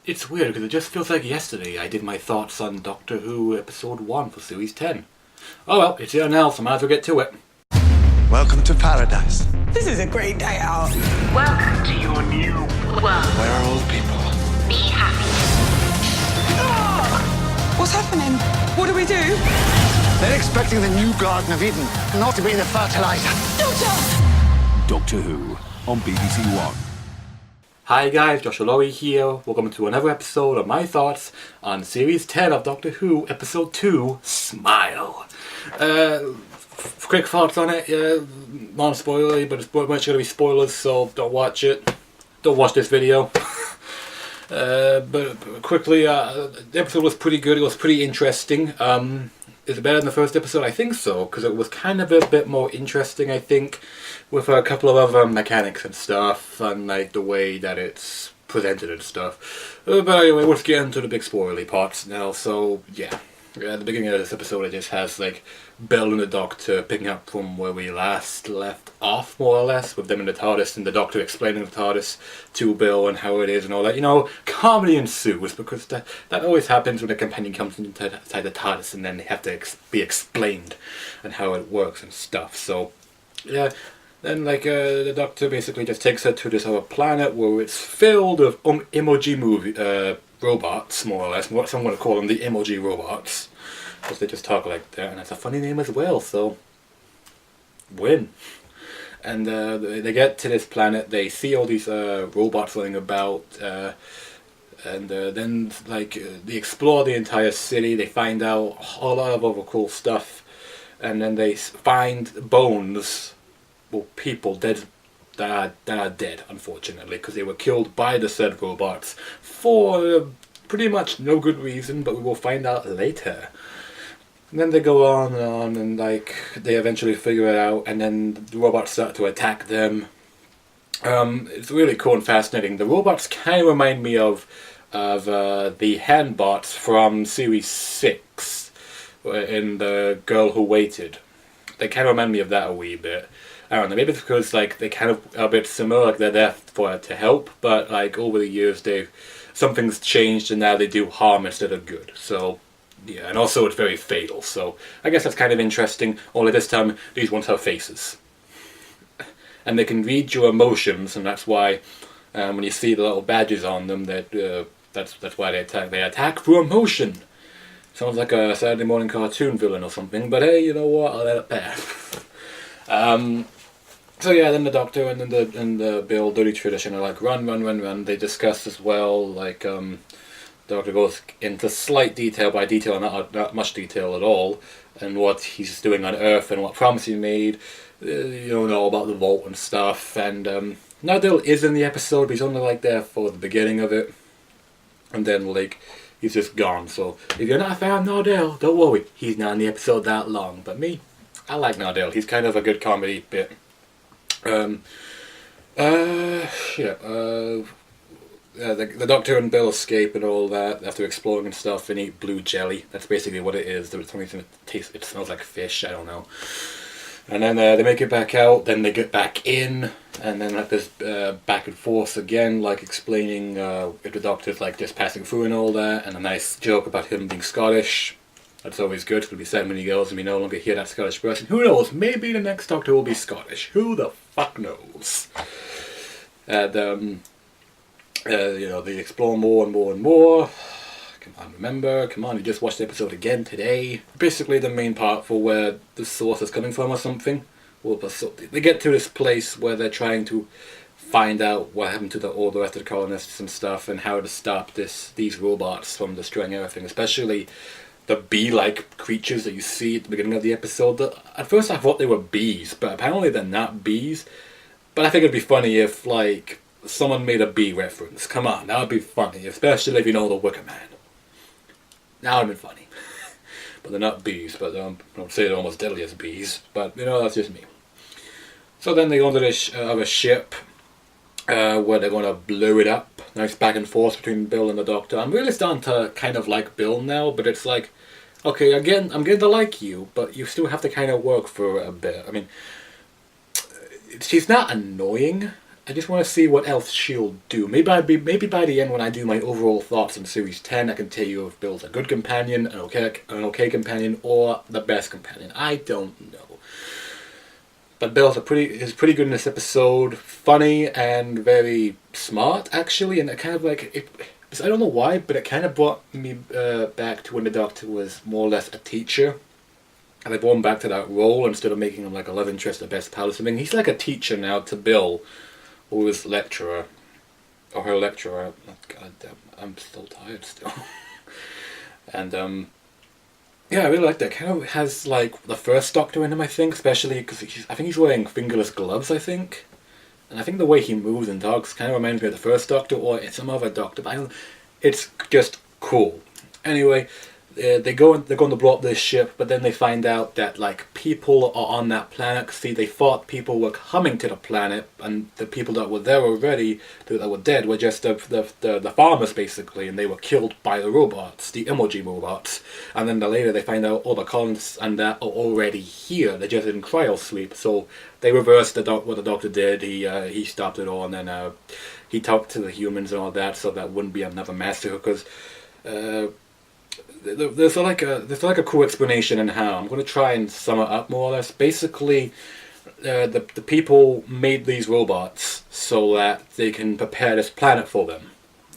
It's weird because it just feels like yesterday I did my thoughts on Doctor Who Episode 1 for Series 10. Oh well, it's here now, so might as well get to it. Welcome to paradise. This is a great day out. Welcome to your new world. Where are all the people? Be happy. What's happening? What do we do? They're expecting the new Garden of Eden not to be the fertilizer. Doctor! Doctor Who on BBC One. Hi guys, Joshua Laurie here. Welcome to another episode of my thoughts on Series 10 of Doctor Who, Episode 2, Smile. Quick thoughts on it, non-spoilery, but it's pretty much going to be spoilers, so don't watch it. Don't watch this video. But quickly, the episode was pretty good, it was pretty interesting. Is it better than the first episode? I think so, because it was kind of a bit more interesting, I think, with a couple of other mechanics and stuff, and like the way that it's presented and stuff. But anyway, let's get into the big spoilery parts now. So yeah, at the beginning of this episode, it just has like Bell and the Doctor picking up from where we last left off, more or less, with them in the TARDIS, and the Doctor explaining the TARDIS to Bill and how it is and all that. You know, comedy ensues, because that always happens when a companion comes inside the TARDIS and then they have to be explained and how it works and stuff. So yeah. Then, like, the Doctor basically just takes her to this other planet where it's filled with emoji robots, more or less. Some want to call them the emoji robots, because they just talk like that, and that's a funny name as well, so win. And they get to this planet, they see all these robots running about, and then, like, they explore the entire city, they find out a lot of other cool stuff, and then they find bones. Well, people dead that are dead, unfortunately, because they were killed by the said robots for pretty much no good reason, but we will find out later. And then they go on, and like they eventually figure it out, and then the robots start to attack them. It's really cool and fascinating. The robots kind of remind me of the handbots from Series 6 in The Girl Who Waited. They kind of remind me of that a wee bit. I don't know, maybe it's because like they kind of are a bit similar, like they're there for it to help, but like over the years something's changed and now they do harm instead of good. So yeah, and also it's very fatal, so I guess that's kind of interesting. Only this time these ones have faces. And they can read your emotions, and that's why when you see the little badges on them, that's why they attack. They attack through emotion. Sounds like a Saturday morning cartoon villain or something, but hey, you know what, I'll let it pass. So yeah, then the Doctor and the Bill do the tradition of like run. They discuss as well, like the Doctor goes into slight detail by detail, not much detail at all, and what he's doing on Earth and what promise he made. You know about the vault and stuff. And Nardell is in the episode, but he's only like there for the beginning of it, and then like he's just gone. So if you're not a fan of Nardell, don't worry, he's not in the episode that long. But me, I like Nardell. He's kind of a good comedy bit. The Doctor and Bill escape and all that after exploring and stuff and eat blue jelly. That's basically what it is. There's something that it smells like fish, I don't know. And then they make it back out, then they get back in, and then like this back and forth again, like explaining if the Doctor's like just passing through and all that, and a nice joke about him being Scottish. That's always good. It's going to be sad when he goes and we no longer hear that Scottish person. Who knows? Maybe the next Doctor will be Scottish. Who the fuck knows? And, you know, they explore more and more and more. Come on, remember. Come on, you just watched the episode again today. Basically the main part for where the source is coming from or something. Well, they get to this place where they're trying to find out what happened to all the rest of the colonists and stuff, and how to stop these robots from destroying everything, especially the bee-like creatures that you see at the beginning of the episode. At first I thought they were bees, but apparently they're not bees. But I think it'd be funny if, like, someone made a bee reference. Come on, that would be funny, especially if you know the Wicker Man. That would have been funny. But they're not bees, but I don't say they're almost deadly as bees, but, you know, that's just me. So then they go to this other ship, where they're going to blow it up. Nice back and forth between Bill and the Doctor. I'm really starting to kind of like Bill now, but it's like, okay, again, I'm getting to like you, but you still have to kind of work for a bit. I mean, she's not annoying, I just want to see what else she'll do. Maybe by the end, when I do my overall thoughts on Series 10, I can tell you if Bill's a good companion, an okay companion, or the best companion. I don't know. But Bill's pretty good in this episode. Funny and very smart, actually, and it kind of like I don't know why, but it kind of brought me back to when the Doctor was more or less a teacher. And they brought him back to that role instead of making him like a love interest or best pal or something. He's like a teacher now to Bill, who is lecturer. Or her lecturer. God damn, I'm still tired still. And, yeah, I really like that. Kind of has like the first Doctor in him, I think, especially because I think he's wearing fingerless gloves, I think. And I think the way he moves and talks kind of reminds me of the first Doctor or some other Doctor, but it's just cool. Anyway, they go and they're going to blow up this ship, but then they find out that like people are on that planet. See, they thought people were coming to the planet, and the people that were there already, that were dead, were just the farmers basically, and they were killed by the robots, the emoji robots. And then later they find out all the colonists and that are already here. They're just in cryo sleep. So they reversed what the Doctor did. He stopped it all, and then he talked to the humans and all that, so that wouldn't be another massacre. Because there's like a cool explanation in how. I'm going to try and sum it up more or less. Basically, the people made these robots so that they can prepare this planet for them,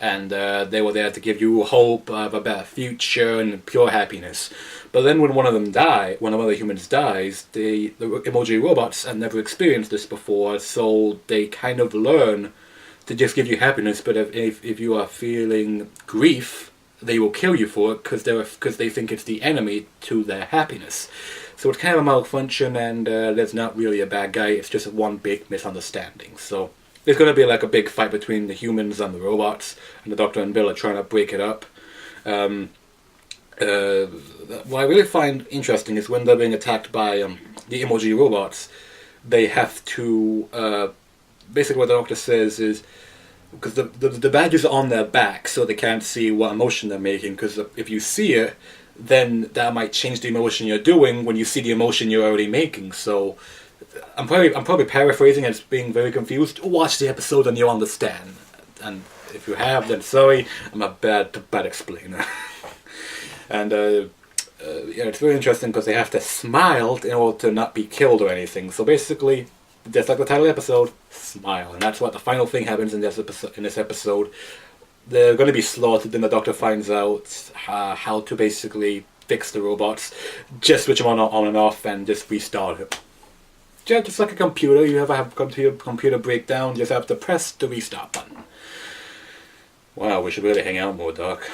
and they were there to give you hope of a better future and pure happiness. But then when one of the humans dies, the emoji robots had never experienced this before, so they kind of learn to just give you happiness. But if you are feeling grief, they will kill you for it because they think it's the enemy to their happiness. So it's kind of a malfunction, and there's not really a bad guy. It's just one big misunderstanding. So there's going to be like a big fight between the humans and the robots, and the Doctor and Bill are trying to break it up. What I really find interesting is when they're being attacked by the emoji robots, they have to basically what the Doctor says is, because the badges are on their back, so they can't see what emotion they're making, because if you see it, then that might change the emotion you're doing when you see the emotion you're already making. So I'm probably paraphrasing and it's being very confused. Watch the episode and you'll understand. And if you have, then sorry, I'm a bad explainer. And it's very interesting because they have to smile in order to not be killed or anything. So basically, just like the title of the episode, smile. And that's what the final thing happens in this episode. They're going to be slaughtered, then the Doctor finds out how to basically fix the robots. Just switch them on and off and just restart it. Just like a computer, you ever have a computer breakdown, you just have to press the restart button. Wow, we should really hang out more, Doc.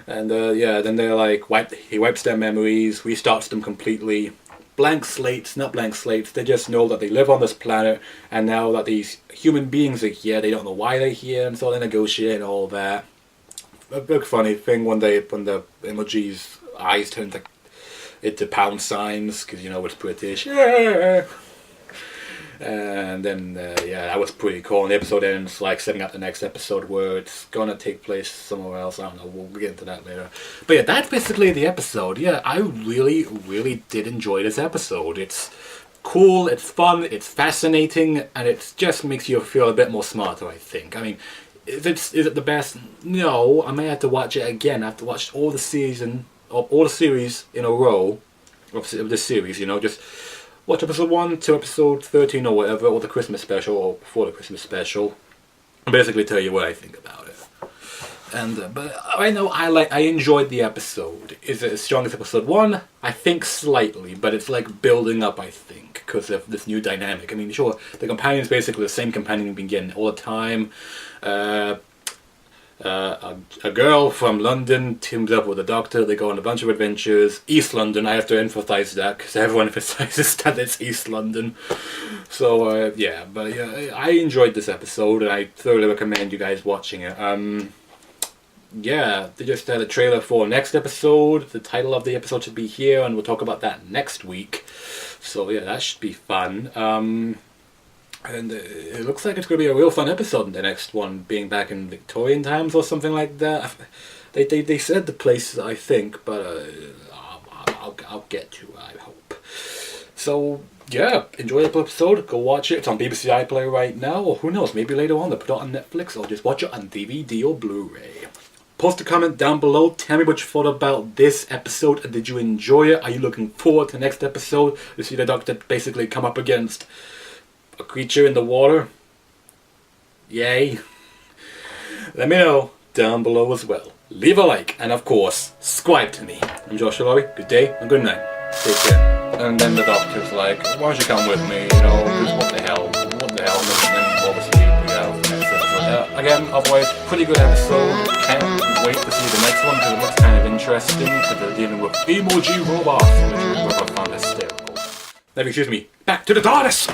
And then they're like, he wipes their memories, restarts them completely. Blank slates, not blank slates, they just know that they live on this planet, and now that these human beings are here, they don't know why they're here, and so they negotiate and all that. A big funny thing when the emoji's eyes turn into pound signs, because it's British. Yeah. And then, that was pretty cool. And the episode ends like setting up the next episode where it's gonna take place somewhere else. I don't know, we'll get into that later. But yeah, that's basically the episode. Yeah, I really, really did enjoy this episode. It's cool, it's fun, it's fascinating, and it just makes you feel a bit more smarter, I think. I mean, is it the best? No, I may have to watch it again. I have to watch all the series in a row of this series, just watch episode 1 to episode 13 or whatever, or the Christmas special, or before the Christmas special, and basically tell you what I think about it. And but I know I enjoyed the episode. Is it as strong as episode 1? I think slightly, but it's like building up, I think, because of this new dynamic. I mean, sure, the companion's basically the same companion we've been getting all the time. A girl from London teams up with a Doctor. They go on a bunch of adventures. East London, I have to emphasize that because everyone emphasizes that it's East London. So I enjoyed this episode and I thoroughly recommend you guys watching it. They just had a trailer for next episode. The title of the episode should be here, and we'll talk about that next week. So yeah, that should be fun. And it looks like it's going to be a real fun episode in the next one, being back in Victorian times or something like that. They said the place, I think, but I'll get to, I hope. So, yeah, enjoy the episode. Go watch it. It's on BBC iPlayer right now, or who knows, maybe later on they'll put it on Netflix, or just watch it on DVD or Blu-ray. Post a comment down below. Tell me what you thought about this episode. Did you enjoy it? Are you looking forward to the next episode to see the Doctor basically come up against a creature in the water? Yay. Let me know down below as well. Leave a like, and of course, subscribe to me. I'm Joshua Laurie. Good day and good night. Take care. And then the Doctor's like, why don't you come with me? You know, 'cause what the hell? And then obviously we have the next episode. Again, otherwise, pretty good episode. Can't wait to see the next one because it looks kind of interesting because they're dealing with emoji robots, which is what I found hysterical. Excuse me. Back to the TARDIS!